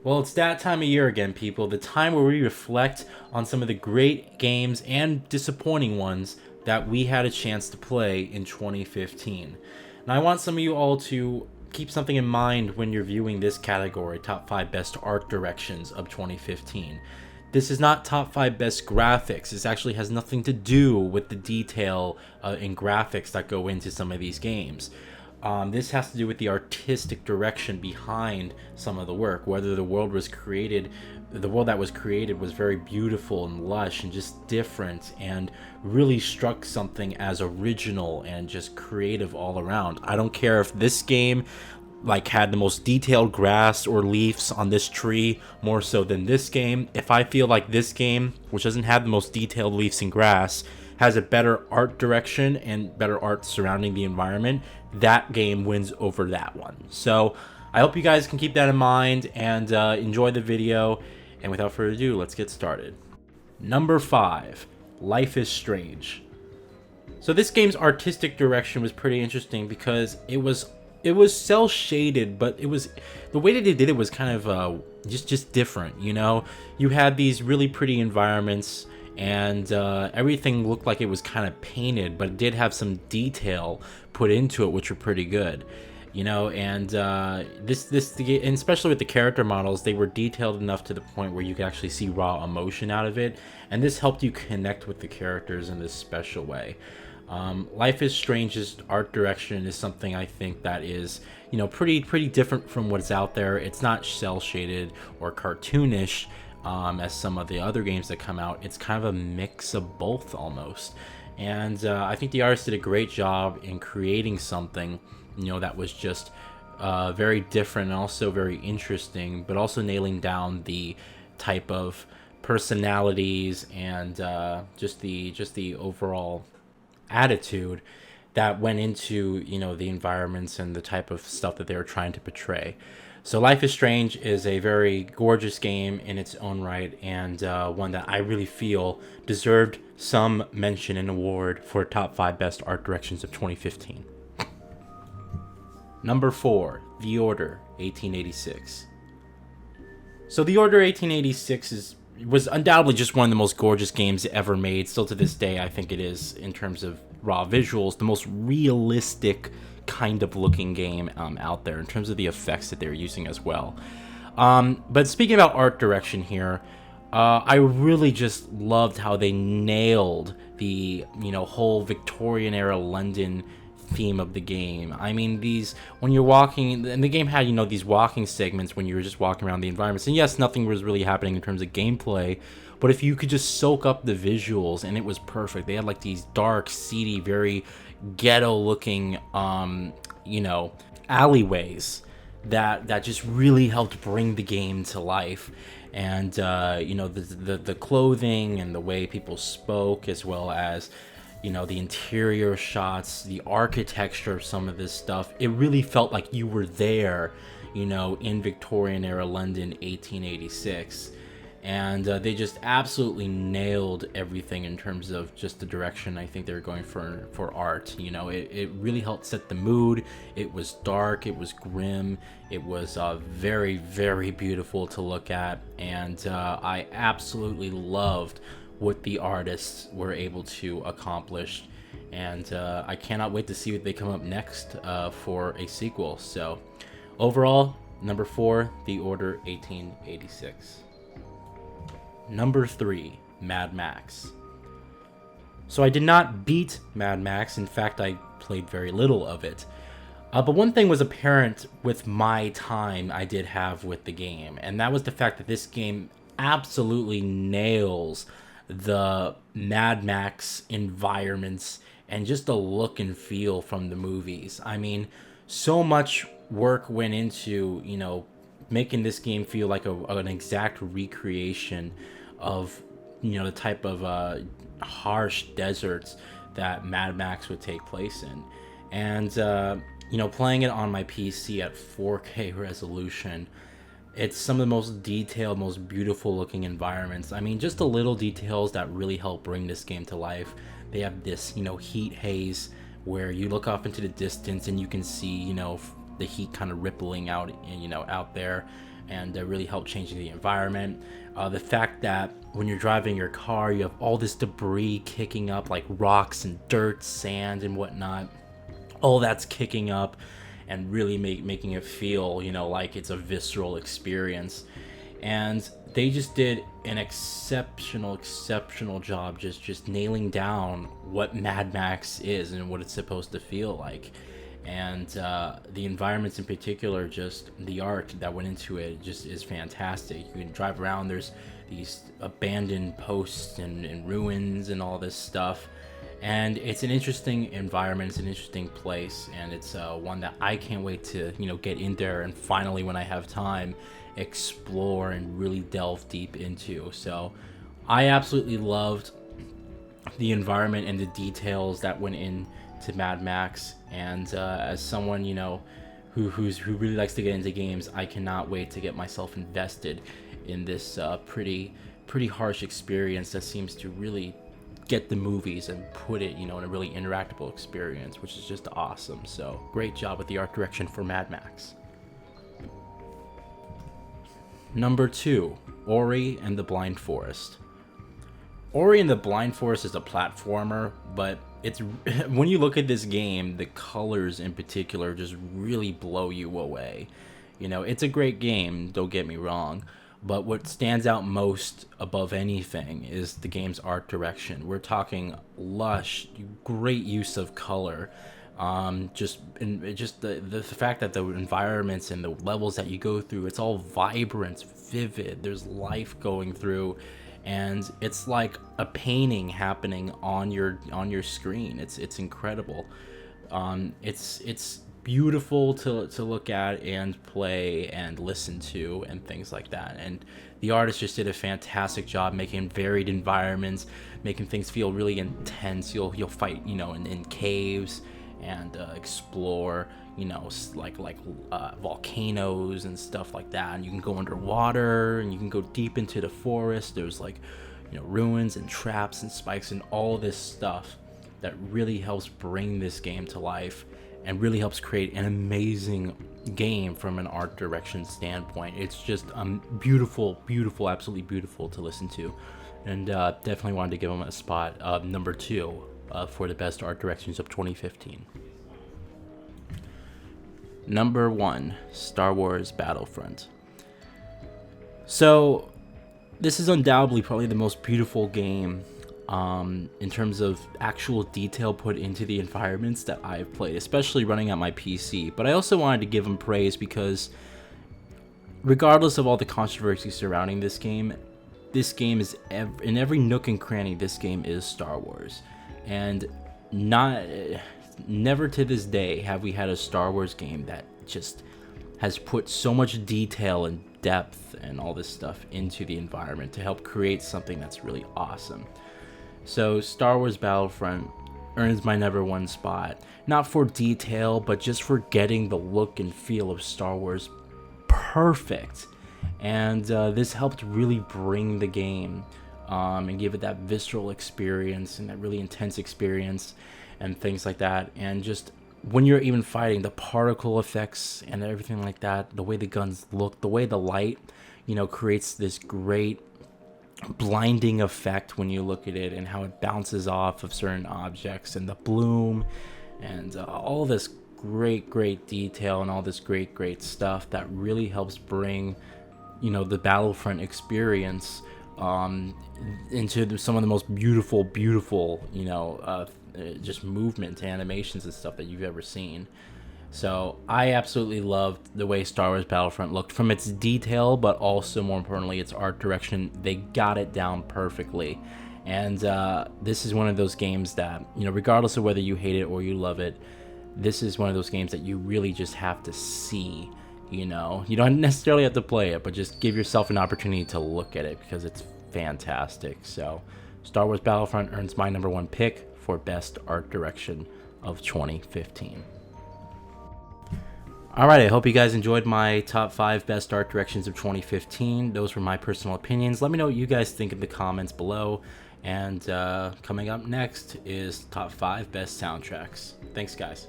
Well, it's that time of year again, people. The time where we reflect on some of the great games and disappointing ones that we had a chance to play in 2015. And I want some of you all to keep something in mind when you're viewing this category, top 5 best art directions of 2015. This is not top 5 best graphics. This actually has nothing to do with the detail in graphics that go into some of these games. This has to do with the artistic direction behind some of the work, whether the world that was created was very beautiful and lush and just different and really struck something as original and just creative all around. I don't care if this game had the most detailed grass or leaves on this tree more so than this game. If I feel like this game, which doesn't have the most detailed leaves and grass, has a better art direction and better art surrounding the environment, that game wins over that one. So I hope you guys can keep that in mind and enjoy the video. And without further ado, let's get started. Number 5, Life is Strange. So this game's artistic direction was pretty interesting because it was cel shaded, but the way that they did it was kind of just different. You had these really pretty environments, and everything looked like it was kind of painted, but it did have some detail put into it, which were pretty good. And especially with the character models, they were detailed enough to the point where you could actually see raw emotion out of it, and this helped you connect with the characters in this special way. Life is Strange's art direction is something I think that is, pretty different from what's out there. It's not cel shaded or cartoonish as some of the other games that come out. It's kind of a mix of both almost. And I think the artist did a great job in creating something, that was just very different and also very interesting, but also nailing down the type of personalities and just the overall attitude that went into the environments and the type of stuff that they were trying to portray. So Life is Strange is a very gorgeous game in its own right, and one that I really feel deserved some mention and award for top 5 best art directions of 2015. Number 4, The Order 1886. So The Order 1886 was undoubtedly just one of the most gorgeous games ever made. Still to this day, I think it is, in terms of raw visuals, the most realistic kind of looking game out there in terms of the effects that they're using as well. But speaking about art direction here, I really just loved how they nailed the whole Victorian era London theme of the game. I mean, when you're walking, and the game had these walking segments when you were just walking around the environments, and yes, nothing was really happening in terms of gameplay, but if you could just soak up the visuals, and it was perfect. They had these dark, seedy, very ghetto looking alleyways that just really helped bring the game to life. And the clothing and the way people spoke, as well as the interior shots, the architecture of some of this stuff, it really felt like you were there, in Victorian era London 1886. And they just absolutely nailed everything in terms of just the direction I think they were going for art. It really helped set the mood. It was dark, it was grim, it was very, very beautiful to look at, and I absolutely loved what the artists were able to accomplish, and I cannot wait to see what they come up next for a sequel. So overall, number 4, The Order 1886. Number 3, Mad Max. So I did not beat Mad Max. In fact, I played very little of it. But one thing was apparent with my time I did have with the game, and that was the fact that this game absolutely nails the Mad Max environments and just the look and feel from the movies. I mean, so much work went into, making this game feel like an exact recreation of, the type of harsh deserts that Mad Max would take place in. And, playing it on my PC at 4K resolution, it's some of the most detailed, most beautiful looking environments. I mean, just the little details that really help bring this game to life. They have this, heat haze where you look off into the distance and you can see, the heat kind of rippling out, out there. and really helped changing the environment. The fact that when you're driving your car, you have all this debris kicking up, like rocks and dirt, sand and whatnot. All that's kicking up and really making it feel, like it's a visceral experience. And they just did an exceptional job just nailing down what Mad Max is and what it's supposed to feel like. And the environments in particular, just the art that went into it just is fantastic. You can drive around, there's these abandoned posts and ruins and all this stuff, and it's an interesting environment, it's an interesting place, and it's one that I can't wait to get in there and finally, when I have time, explore and really delve deep into. So I absolutely loved the environment and the details that went into Mad Max, and as someone who really likes to get into games, I cannot wait to get myself invested in this pretty harsh experience that seems to really get the movies and put it in a really interactable experience, which is just awesome. So great job with the art direction for Mad Max. Number 2, Ori and the Blind Forest. Ori and the Blind Forest is a platformer, but it's when you look at this game, the colors in particular just really blow you away. It's a great game, don't get me wrong, but what stands out most above anything is the game's art direction. We're talking lush, great use of color. Just the fact that the environments and the levels that you go through, it's all vibrant, vivid. There's life going through, and it's like a painting happening on your screen. It's incredible. It's beautiful to look at and play and listen to and things like that. And the artist just did a fantastic job making varied environments, making things feel really intense. You'll fight in caves and explore like volcanoes and stuff like that, and you can go underwater and you can go deep into the forest. There's ruins and traps and spikes and all this stuff that really helps bring this game to life and really helps create an amazing game from an art direction standpoint. It's just beautiful, absolutely beautiful to listen to, and definitely wanted to give them a spot number 2 for the best art directions of 2015. Number 1, Star Wars Battlefront. So this is undoubtedly probably the most beautiful game in terms of actual detail put into the environments that I've played, especially running on my PC. But I also wanted to give them praise because regardless of all the controversy surrounding this game is in every nook and cranny, this game is Star Wars. And never to this day have we had a Star Wars game that just has put so much detail and depth and all this stuff into the environment to help create something that's really awesome. So Star Wars Battlefront earns my number 1 spot, not for detail, but just for getting the look and feel of Star Wars perfect. And this helped really bring the game and give it that visceral experience and that really intense experience and things like that. And just when you're even fighting, the particle effects and everything like that, the way the guns look, the way the light creates this great blinding effect when you look at it, and how it bounces off of certain objects, and the bloom, and all this great detail and all this great stuff that really helps bring the Battlefront experience into some of the most beautiful just movement, animations and stuff that you've ever seen. So I absolutely loved the way Star Wars Battlefront looked, from its detail, but also more importantly its art direction. They got it down perfectly. And this is one of those games that, regardless of whether you hate it or you love it, this is one of those games that you really just have to see. You don't necessarily have to play it, but just give yourself an opportunity to look at it because it's fantastic. So Star Wars Battlefront earns my number 1 pick for best art direction of 2015. Alright, I hope you guys enjoyed my top 5 best art directions of 2015. Those were my personal opinions. Let me know what you guys think in the comments below. And coming up next is top 5 best soundtracks. Thanks, guys.